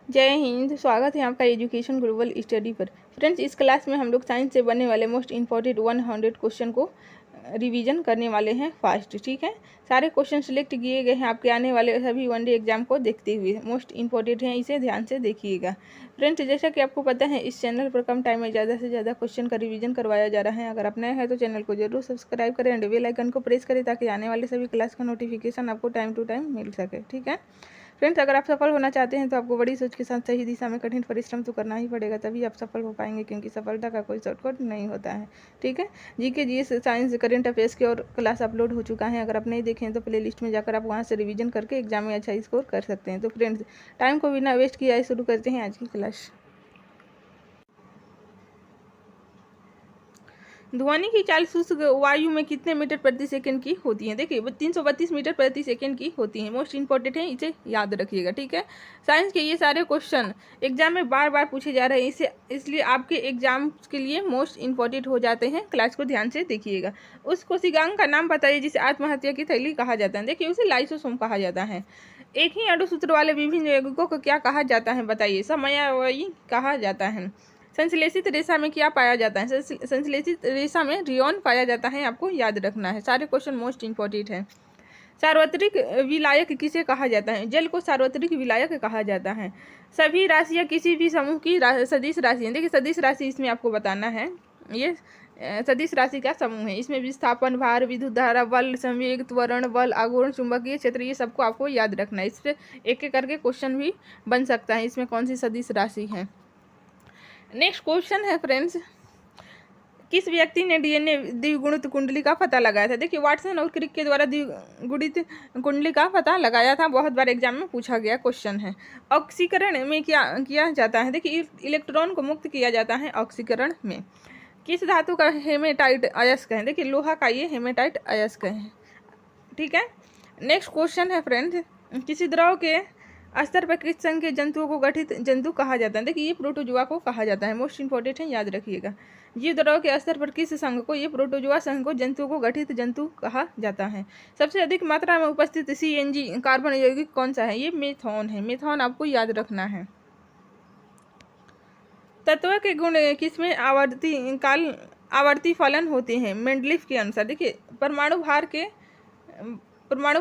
जय हिंद। स्वागत है आपका एजुकेशन ग्लोबल स्टडी पर। फ्रेंड्स, इस क्लास में हम लोग साइंस से बनने वाले मोस्ट इंपॉर्टेंट 100 क्वेश्चन को रिवीजन करने वाले हैं फास्ट। ठीक है, सारे क्वेश्चन सिलेक्ट किए गए हैं आपके आने वाले सभी वनडे एग्जाम को देखते हुए। मोस्ट इंपॉर्टेंट है, इसे ध्यान से देखिएगा। फ्रेंड्स, जैसा कि आपको पता है, इस चैनल पर कम टाइम में ज़्यादा से ज़्यादा क्वेश्चन का रिवीजन करवाया जा रहा है। अगर आप नए हैं तो चैनल को जरूर सब्सक्राइब करें एंड बेल आइकन को प्रेस करें ताकि आने वाले सभी क्लास का नोटिफिकेशन आपको टाइम टू टाइम मिल सके। ठीक है फ्रेंड्स, अगर आप सफल होना चाहते हैं तो आपको बड़ी सोच के साथ सही दिशा में कठिन परिश्रम तो करना ही पड़ेगा, तभी आप सफल हो पाएंगे, क्योंकि सफलता का कोई शॉर्टकट नहीं होता है। ठीक है, GK GS science current affairs की और क्लास अपलोड हो चुका है। अगर आप नहीं देखें तो प्ले लिस्ट में जाकर आप वहाँ से रिवीजन करके एग्जाम में अच्छा स्कोर कर सकते हैं। तो फ्रेंड्स, टाइम को बिना वेस्ट किए शुरू करते हैं आज की क्लास। ध्वनि की चाल शुष्क वायु में कितने मीटर प्रति सेकंड की होती है? देखिए, 332 मीटर प्रति सेकंड की होती है। मोस्ट इंपॉर्टेंट है, इसे याद रखिएगा। ठीक है, साइंस के ये सारे क्वेश्चन एग्जाम में बार बार पूछे जा रहे हैं, इसलिए आपके एग्जाम के लिए मोस्ट इंपॉर्टेंट हो जाते हैं। क्लास को ध्यान से देखिएगा। उस कोशिकांग का नाम बताइए जिसे आत्महत्या की थैली कहा जाता है। देखिए, उसे लाइसोसोम कहा जाता है। एक ही अणुसूत्र वाले विभिन्न यौगिकों को क्या कहा जाता है? बताइए। समयावयी कहा जाता है। संश्लेषित रेशा में क्या पाया जाता है? संश्लेषित रेशा में रियोन पाया जाता है। आपको याद रखना है, सारे क्वेश्चन मोस्ट इंपॉर्टेंट है। सार्वत्रिक विलायक किसे कहा जाता है? जल को सार्वत्रिक विलायक कहा जाता है। सभी राशियां किसी भी समूह की सदिश राशि है। देखिए, सदिश राशि इसमें आपको बताना है। ये सदिश राशि का समूह है। इसमें विस्थापन, भार, विद्युत धारा, बल, संवेग, त्वरण बल, आघूर्ण, चुंबकीय क्षेत्र, ये सबको आपको याद रखना है। इस पर एक एक करके क्वेश्चन भी बन सकता है, इसमें कौन सी सदिश राशि है। नेक्स्ट क्वेश्चन है फ्रेंड्स, किस व्यक्ति ने डीएनए द्विगुणित कुंडली का पता लगाया था? देखिए, वाटसन और क्रिक के द्वारा द्विगुणित कुंडली का पता लगाया था। बहुत बार एग्जाम में पूछा गया क्वेश्चन है। ऑक्सीकरण में क्या किया जाता है? देखिए, इलेक्ट्रॉन को मुक्त किया जाता है ऑक्सीकरण में। किस धातु का हेमेटाइट अयस्क है? देखिए, लोहा का ये हेमेटाइट अयस्क है। ठीक है, नेक्स्ट क्वेश्चन है फ्रेंड्स, किसी द्रव के स्तर पर किस संघ के जंतुओं को गठित जंतु कहा जाता है? देखिए, ये प्रोटोजुआ को कहा जाता है। मोस्ट इंपॉर्टेंट है, याद रखिएगा। जीव द्रव के स्तर पर किस संघ को, ये प्रोटोजुआ संघ को जंतुओं को गठित जंतु कहा जाता है। सबसे अधिक मात्रा में उपस्थित सीएनजी कार्बन यौगिक कौन सा है? ये मेथॉन है। मेथॉन आपको याद रखना है। तत्व के गुण किसमें आवर्ती फलन होते हैं? मेंडलीफ के अनुसार। देखिए, परमाणु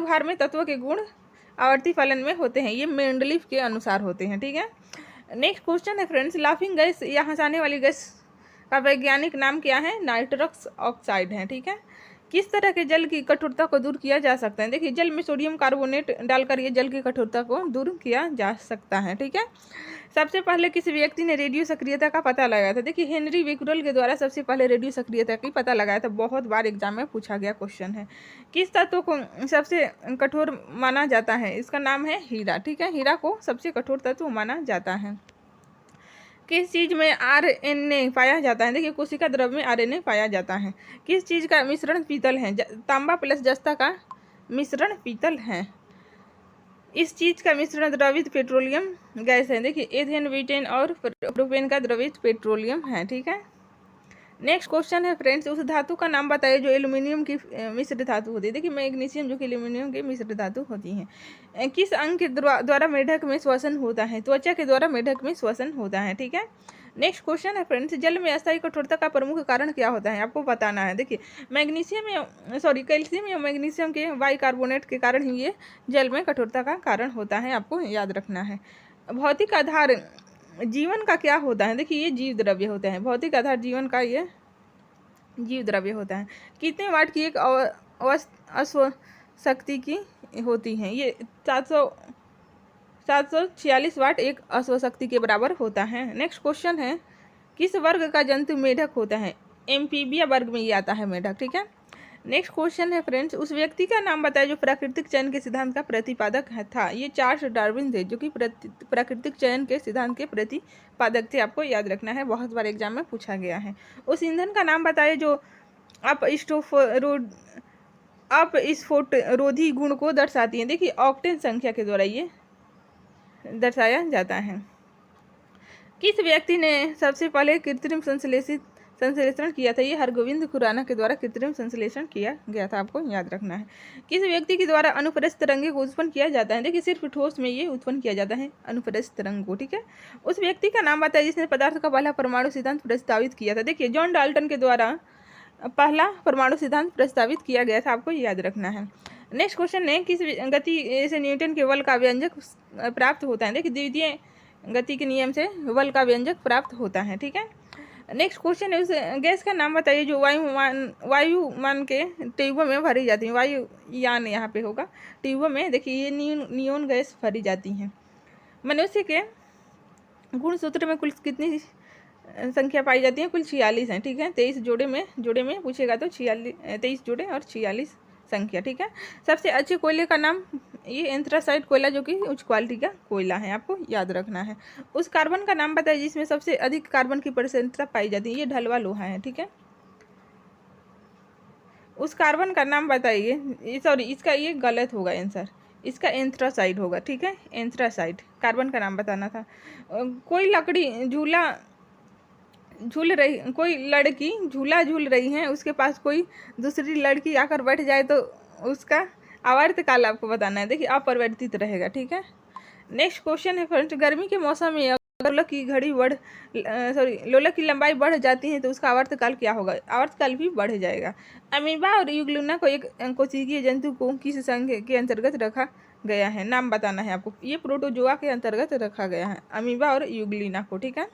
भार में तत्व के गुण आवर्ती फलन में होते हैं, ये मेंडलीफ के अनुसार होते हैं। ठीक है, नेक्स्ट क्वेश्चन है फ्रेंड्स, लाफिंग गैस या हंसाने वाली गैस का वैज्ञानिक नाम क्या है? नाइट्रस ऑक्साइड है। ठीक है, किस तरह के जल की कठोरता को दूर किया जा सकता है? देखिए, जल में सोडियम कार्बोनेट डालकर ये जल की कठोरता को दूर किया जा सकता है। ठीक है, सबसे पहले किस व्यक्ति ने रेडियो सक्रियता का पता लगाया था? देखिए, हेनरी बेक्वेल के द्वारा सबसे पहले रेडियो सक्रियता की पता लगाया था। बहुत बार एग्जाम में पूछा गया क्वेश्चन है। किस तत्व को सबसे कठोर माना जाता है? इसका नाम है हीरा। ठीक है, हीरा को सबसे कठोर तत्व माना जाता है। किस चीज में आरएनए पाया जाता है? देखिए, कोशिका द्रव में आरएनए पाया जाता है। किस चीज का मिश्रण पीतल है? तांबा प्लस जस्ता का मिश्रण पीतल है। इस चीज का मिश्रण द्रवित पेट्रोलियम गैस है। देखिए, एथेन, ब्यूटेन और प्रोपेन का द्रवित पेट्रोलियम है। ठीक है, नेक्स्ट क्वेश्चन है फ्रेंड्स, उस धातु का नाम बताइए जो एल्यूमिनियम की मिश्र धातु होती है। देखिए, मैग्नीशियम जो कि एल्यूमिनियम की मिश्र धातु होती है। किस अंग के द्वारा मेढक में श्वसन होता है? त्वचा के द्वारा मेढक में श्वसन होता है। ठीक है, नेक्स्ट क्वेश्चन है फ्रेंड्स, जल में अस्थायी कठोरता का प्रमुख कारण क्या होता है? आपको बताना है। देखिए, कैल्शियम या मैग्नीशियम के बाइकार्बोनेट के कारण ही ये जल में कठोरता का कारण होता है। आपको याद रखना है। भौतिक आधार जीवन का क्या होता है? देखिए, ये जीव द्रव्य होते हैं। भौतिक आधार जीवन का ये जीव द्रव्य होता है। कितने वाट की एक अश्व शक्ति की होती है? ये 746 वाट एक अश्व शक्ति के बराबर होता है। नेक्स्ट क्वेश्चन है, किस वर्ग का जंतु मेढक होता है? एम्फीबिया वर्ग में ये आता है मेढक। ठीक है, नेक्स्ट क्वेश्चन है फ्रेंड्स, उस व्यक्ति का नाम बताएं जो प्राकृतिक चयन के सिद्धांत का प्रतिपादक था। ये चार्ल्स डार्विन थे, जो कि प्राकृतिक चयन के सिद्धांत के प्रतिपादक थे। आपको याद रखना है, बहुत बार एग्जाम में पूछा गया है। उस ईंधन का नाम बताइए जो अपस्फोटरोधी गुण को दर्शाती है। देखिए, ऑक्टेन संख्या के द्वारा ये दर्शाया जाता है। किस व्यक्ति ने सबसे पहले कृत्रिम संश्लेषण किया था? ये हरगोविंद खुराना के द्वारा कृत्रिम संश्लेषण किया गया था, आपको याद रखना है। किस व्यक्ति के द्वारा अनुप्रस्थ तरंगे को उत्पन्न किया जाता है? देखिए सिर्फ ठोस में ये उत्पन्न किया जाता है अनुप्रस्थ तरंग को, ठीक है। उस व्यक्ति का नाम बताइए जिसने पदार्थ का पहला परमाणु सिद्धांत प्रस्तावित किया था? देखिए जॉन डाल्टन के द्वारा पहला परमाणु सिद्धांत प्रस्तावित किया गया था, आपको याद रखना है। नेक्स्ट क्वेश्चन है किस गति से न्यूटन के बल का व्यंजक प्राप्त होता है? देखिए द्वितीय गति के नियम से बल का व्यंजक प्राप्त होता है, ठीक है। नेक्स्ट क्वेश्चन है उस गैस का नाम बताइए जो वायुमान के ट्यूबों में भरी जाती है। वायुयान यहाँ पे होगा, ट्यूबों में देखिए ये नियोन गैस भरी जाती हैं। मनुष्य के गुणसूत्र में कुल कितनी संख्या पाई जाती है? कुल 46 हैं, ठीक है। 23 जोड़े में पूछेगा तो 23 जोड़े और 46 संख्या, ठीक है। सबसे अच्छे कोयले का नाम? ये एंथ्रासाइट कोयला जो कि उच्च क्वालिटी का कोयला है, आपको याद रखना है। उस कार्बन का नाम बताइए जिसमें सबसे अधिक कार्बन की परसेंटता पाई जाती है। ये ढलवा लोहा है, ठीक है। उस कार्बन का नाम बताइए, सॉरी इसका ये गलत होगा आंसर, इसका एंथ्रासाइट होगा, ठीक है। एंथ्रासाइट कार्बन का नाम बताना था। कोई लकड़ी कोई लड़की झूला झूल रही है, उसके पास कोई दूसरी लड़की आकर बैठ जाए तो उसका आवर्तकाल आपको बताना है। देखिए अपरिवर्तित रहेगा, ठीक है। नेक्स्ट क्वेश्चन है फ्रेंड्स, गर्मी के मौसम में लोलक की लंबाई बढ़ जाती है तो उसका आवर्तकाल क्या होगा? आवर्तकाल भी बढ़ जाएगा। अमीबा और यूग्लिना को एक कोशिकीय जंतु को किस संघ के अंतर्गत रखा गया है? नाम बताना है आपको। ये प्रोटोजोआ के अंतर्गत रखा गया है, अमीबा और यूग्लिना को, ठीक है।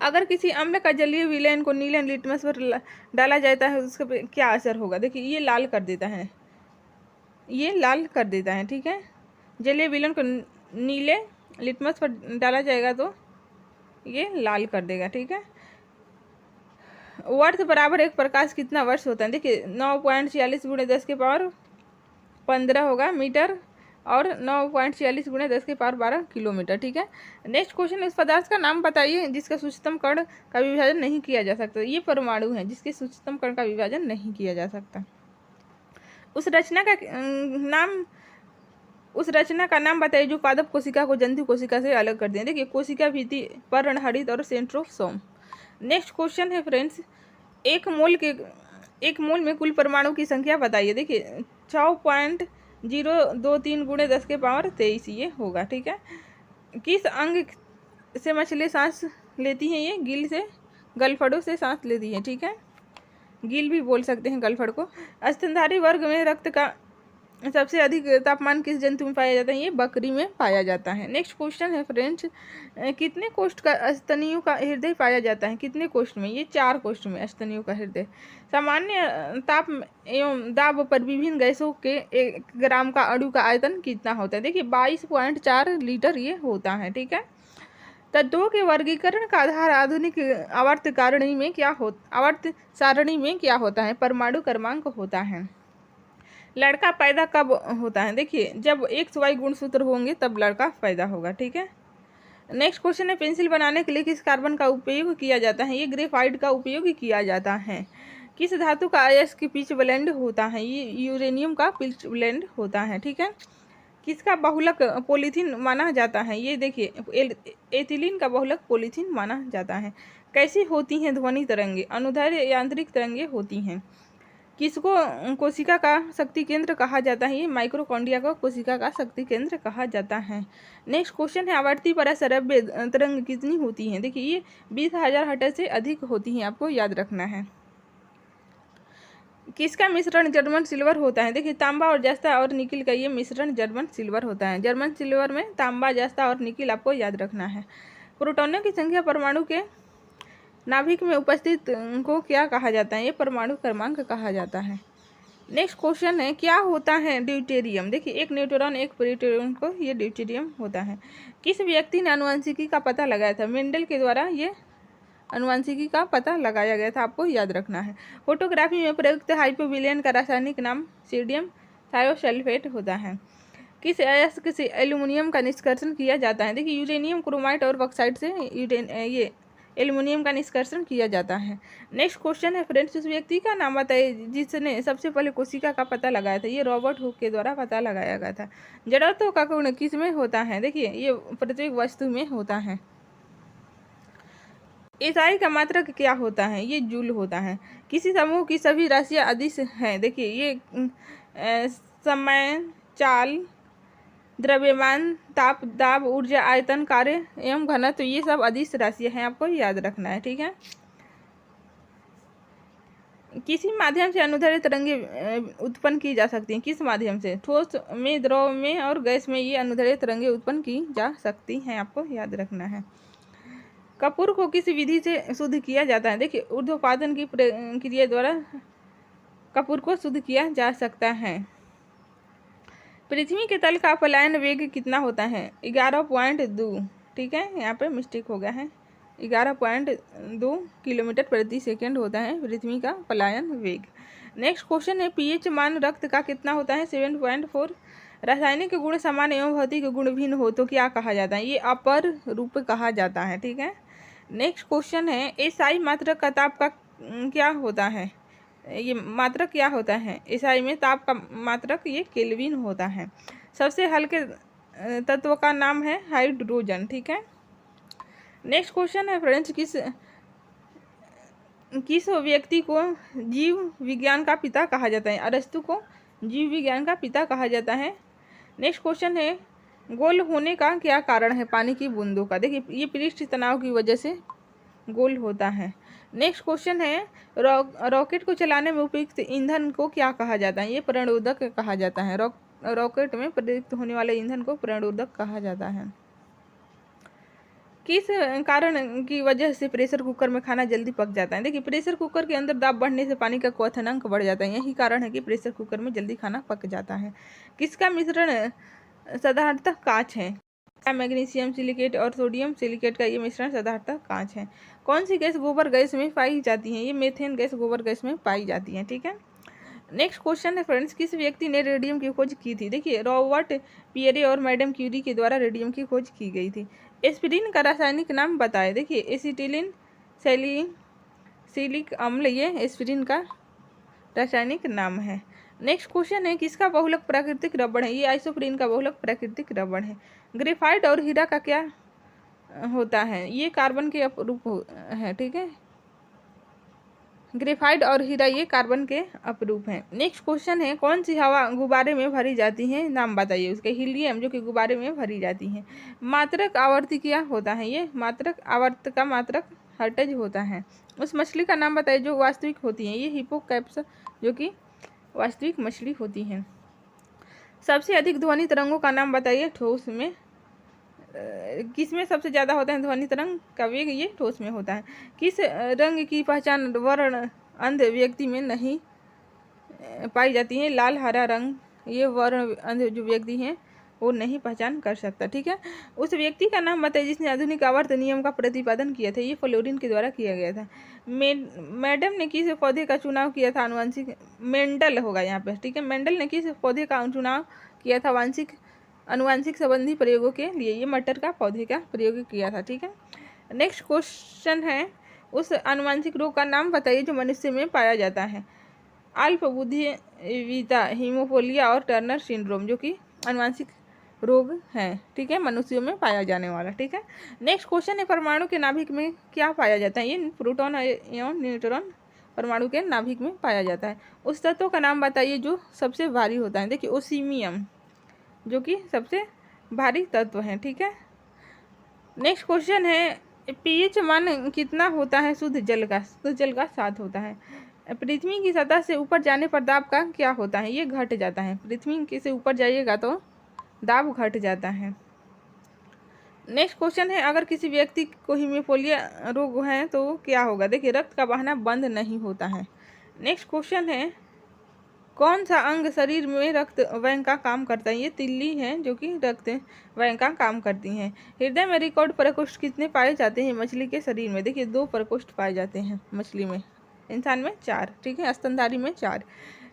अगर किसी अम्ल का जलीय विलयन को नीले लिटमस पर डाला जाता है उसका क्या असर होगा? देखिए ये लाल कर देता है, ये लाल कर देता है, ठीक है। जलीय विलयन को नीले लिटमस पर डाला जाएगा तो ये लाल कर देगा, ठीक है। वर्ष बराबर एक प्रकाश कितना वर्ष होता है? देखिए 9.46 × 10⁻15 होगा मीटर और 9.46 × 10⁻12 किलोमीटर, ठीक है। नेक्स्ट क्वेश्चन, इस पदार्थ का नाम बताइए जिसका सूक्ष्मतम कण का विभाजन नहीं किया जा सकता। ये परमाणु है जिसके सूक्ष्मतम कण का विभाजन नहीं किया जा सकता। उस रचना का नाम बताइए जो पादप कोशिका को जंतु कोशिका से अलग कर दें। देखिए कोशिका भित्ति, पर्णहरित और सेंट्रोसोम। नेक्स्ट क्वेश्चन है फ्रेंड्स, एक मोल में कुल परमाणु की संख्या बताइए। देखिए 6.023 × 10⁻23 ये होगा, ठीक है। किस अंग से मछली सांस लेती हैं? ये गिल से, गलफड़ों से सांस लेती है, ठीक है। गिल भी बोल सकते हैं गलफड़ को। स्तनधारी वर्ग में रक्त का सबसे अधिक तापमान किस जंतु में पाया जाता है? ये बकरी में पाया जाता है। नेक्स्ट क्वेश्चन है फ्रेंड्स, कितने कोष्ठ का स्तनियों का हृदय पाया जाता है? कितने कोष्ठ में? ये 4 कोष्ठ में स्तनियों का हृदय। सामान्य ताप एवं दाब पर विभिन्न गैसों के 1 ग्राम का अणु का आयतन कितना होता है? देखिए 22.4 लीटर ये होता है, ठीक है। तत्वों के वर्गीकरण का आधार आधुनिक आवर्त सारणी में क्या होता है? परमाणु क्रमांक होता है। लड़का पैदा कब होता है? देखिए जब XY गुणसूत्र होंगे तब लड़का पैदा होगा, ठीक है। नेक्स्ट क्वेश्चन है, पेंसिल बनाने के लिए किस कार्बन का उपयोग किया जाता है? ये ग्रेफाइट का उपयोग किया जाता है। किस धातु का अयस्क पिच ब्लेंड होता है? ये यूरेनियम का पिच ब्लेंड होता है, ठीक है। किसका बहुलक पॉलीथीन माना जाता है? ये देखिए एथिलीन का बहुलक पॉलीथीन माना जाता है। कैसी होती हैं ध्वनि तरंगे? अनुदैर्ध्य यांत्रिक तरंगे होती हैं। किसको कोशिका का शक्ति केंद्र कहा जाता है? ये माइक्रोकॉन्ड्रिया को कोशिका का शक्ति केंद्र कहा जाता है। नेक्स्ट क्वेश्चन है, आवर्ती पराश्रव्य तरंग कितनी होती हैं? देखिए ये 20,000 हर्ट्ज से अधिक होती हैं, आपको याद रखना है। किसका मिश्रण जर्मन सिल्वर होता है? देखिए तांबा और जस्ता और निकिल का ये मिश्रण जर्मन सिल्वर होता है। जर्मन सिल्वर में तांबा, जस्ता और निकिल आपको याद रखना है। प्रोटॉनों की संख्या परमाणु के नाभिक में उपस्थित को क्या कहा जाता है? ये परमाणु क्रमांक कहा जाता है। नेक्स्ट क्वेश्चन है, क्या होता है ड्यूटेरियम? देखिए एक न्यूट्रॉन एक प्रोटॉन को ये ड्यूटेरियम होता है। किस व्यक्ति ने आनुवंशिकी का पता लगाया था? मेंडल के द्वारा ये आनुवंशिकी का पता लगाया गया था, आपको याद रखना है। फोटोग्राफी में प्रयुक्त हाइपोविलेन का रासायनिक नाम सोडियम थायोसल्फेट होता है। किस अयस्क से एल्यूमिनियम का निष्कर्षण किया जाता है? देखिए यूरेनियम क्रोमाइट और बॉक्साइट से ये एल्यूमिनियम का निष्कर्षण किया जाता है। नेक्स्ट क्वेश्चन है फ्रेंड्स, उस व्यक्ति का नाम बताइए जिसने सबसे पहले कोशिका का पता लगाया था। ये रॉबर्ट हुक के द्वारा पता लगाया गया था। जड़त्व का गुण किस में होता है? देखिए ये प्रत्येक वस्तु में होता है। एसआई का मात्रक क्या होता है? ये जूल होता है। किसी समूह की सभी राशियाँ अदिश हैं। देखिए ये समय, चाल, द्रव्यमान, ताप, दाब, ऊर्जा, आयतन, कार्य एवं घनत्व, ये सब अदिश राशियाँ हैं, आपको याद रखना है। ठीक है। किसी माध्यम से अनुदैर्ध्य तरंगें उत्पन्न की जा सकती हैं। किस माध्यम से? ठोस में, द्रव में और गैस में ये अनुदैर्ध्य तरंगें उत्पन्न की जा सकती हैं, आपको याद रखना है। कपूर को किस विधि से शुद्ध किया जाता है? देखिए ऊर्ध्वपातन की क्रिया द्वारा कपूर को शुद्ध किया जा सकता है। पृथ्वी के तल का पलायन वेग कितना होता है? 11.2। ठीक है, यहाँ पे मिस्टेक हो गया है। 11.2 किलोमीटर प्रति सेकंड होता है पृथ्वी का पलायन वेग। नेक्स्ट क्वेश्चन है, पीएच मान रक्त का कितना होता है? 7.4। रासायनिक गुण समान एवं भौतिक गुण भिन्न हो तो क्या कहा जाता है? ये अपर रूप कहा जाता है। ठीक है। नेक्स्ट क्वेश्चन है, एसआई मात्रक का ताप का क्या होता है? ये मात्रक क्या होता है? एसआई में ताप का मात्रक ये केल्विन होता है। सबसे हल्के तत्व का नाम है हाइड्रोजन। ठीक है। नेक्स्ट क्वेश्चन है फ्रेंड्स, किस व्यक्ति को जीव विज्ञान का पिता कहा जाता है? अरस्तु को जीव विज्ञान का पिता कहा जाता है। नेक्स्ट क्वेश्चन है, गोल होने का क्या कारण है पानी की बूंदों का? देखिए ये पृष्ठ तनाव की वजह से गोल होता है। नेक्स्ट क्वेश्चन है, रॉकेट को चलाने में उपयुक्त ईंधन को क्या कहा जाता है? ये प्रणोदक कहा जाता है। रॉकेट में प्रयुक्त होने वाले ईंधन को प्रणोदक कहा जाता है। किस कारण की वजह से प्रेशर कुकर में खाना जल्दी पक जाता है? देखिए प्रेशर कुकर के अंदर दाब बढ़ने से पानी का क्वथनांक बढ़ जाता है। यही कारण है कि प्रेशर कुकर में जल्दी खाना पक जाता है। किसका मिश्रण साधारणतः कांच है? मैग्नीशियम सिलिकेट और सोडियम सिलिकेट का ये मिश्रण साधारणतः कांच है। कौन सी गैस गोबर गैस में पाई जाती है? ये मेथेन गैस गोबर गैस में पाई जाती है। ठीक है। नेक्स्ट क्वेश्चन है फ्रेंड्स, किस व्यक्ति ने रेडियम की खोज की थी? देखिए रॉबर्ट पियरे और मैडम क्यूरी के द्वारा रेडियम की खोज की गई थी। एस्पिरिन का रासायनिक नाम बताएं। देखिए एसिटिलीन सैलिसिलिक अम्ल ये एस्पिरिन का रासायनिक नाम है। नेक्स्ट क्वेश्चन है, किसका बहुलक प्राकृतिक रबड़ है? ये आइसोप्रीन का बहुलक प्राकृतिक रबड़ है। ग्रेफाइट और हीरा का क्या होता है? ये कार्बन के अपरूप है। ठीक है। ग्रेफाइट और हीरा ये कार्बन के अपरूप हैं। नेक्स्ट क्वेश्चन है, कौन सी हवा गुब्बारे में भरी जाती है? नाम बताइए उसके। हीलियम जो कि गुब्बारे में भरी जाती है। मात्रक आवर्ती क्या होता है? ये मात्रक आवर्त का मात्रक हर्ट्ज होता है। उस मछली का नाम बताइए जो वास्तविक होती है? ये हिपोकैप्स जो कि वास्तविक मछली होती हैं। सबसे अधिक ध्वनि तरंगों का नाम बताइए ठोस में। किस में सबसे ज़्यादा होता है ध्वनि तरंग का वेग? ये ठोस में होता है। किस रंग की पहचान वर्ण अंध व्यक्ति में नहीं पाई जाती है? लाल, हरा रंग ये वर्ण अंध जो व्यक्ति हैं वो नहीं पहचान कर सकता। ठीक है। उस व्यक्ति का नाम बताइए जिसने आधुनिक आवर्त नियम का प्रतिपादन किया था? ये फ्लोरीन के द्वारा किया गया था। मैडम ने किस पौधे का चुनाव किया था आनुवंशिक? मेंडल होगा यहाँ पे। ठीक है। मेंडल ने किस पौधे का चुनाव किया था अनुवांशिक संबंधी प्रयोगों के लिए? ये मटर का पौधे का प्रयोग किया था। ठीक है। नेक्स्ट क्वेश्चन है, उस अनुवांशिक रोग का नाम बताइए जो मनुष्य में पाया जाता है? अल्पबुद्धिविता, हीमोफिलिया और टर्नर सिंड्रोम जो कि अनुवांशिक रोग है। ठीक है, मनुष्यों में पाया जाने वाला। ठीक है। नेक्स्ट क्वेश्चन है, परमाणु के नाभिक में क्या पाया जाता है? ये प्रोटॉन एवं न्यूट्रॉन परमाणु के नाभिक में पाया जाता है। उस तत्व का नाम बताइए जो सबसे भारी होता है? देखिए ओसीमियम जो कि सबसे भारी तत्व है। ठीक है। नेक्स्ट क्वेश्चन है, पीएच मान कितना होता है शुद्ध जल का? शुद्ध जल का 7 होता है। पृथ्वी की सतह से ऊपर जाने पर दाब का क्या होता है? ये घट जाता है। पृथ्वी के से ऊपर जाइएगा तो दाब घट जाता है। नेक्स्ट क्वेश्चन है, अगर किसी व्यक्ति को हीमोफिलिया रोग है तो क्या होगा? देखिए रक्त का बहाना बंद नहीं होता है। नेक्स्ट क्वेश्चन है, कौन सा अंग शरीर में रक्त वैन का काम करता है? ये तिल्ली है जो कि रक्त वैन का काम करती हैं। हृदय में रिकॉर्ड प्रकोष्ठ कितने पाए जाते हैं मछली के शरीर में? देखिए 2 प्रकोष्ठ पाए जाते हैं मछली में। इंसान में 4। ठीक है। स्तनधारी में 4।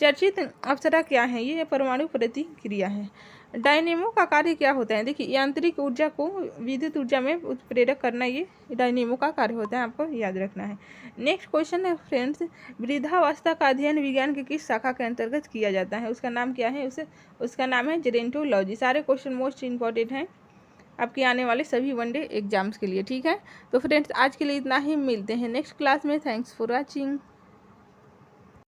चर्चित अप्सरा क्या है? ये परमाणु प्रतिक्रिया है। डायनेमो का कार्य क्या होता है? देखिए यांत्रिक ऊर्जा को विद्युत ऊर्जा में उत्प्रेरक करना ये डायनेमो का कार्य होता है, आपको याद रखना है। नेक्स्ट क्वेश्चन है फ्रेंड्स, वृद्धावस्था का अध्ययन विज्ञान की किस शाखा के अंतर्गत किया जाता है? उसका नाम क्या है? उसका नाम है जेरेंटोलॉजी। सारे क्वेश्चन मोस्ट इंपॉर्टेंट हैं, आपके आने वाले सभी वनडे एग्जाम्स के लिए, ठीक है। तो फ्रेंड्स आज के लिए इतना ही, मिलते हैं नेक्स्ट क्लास में। Thanks for watching.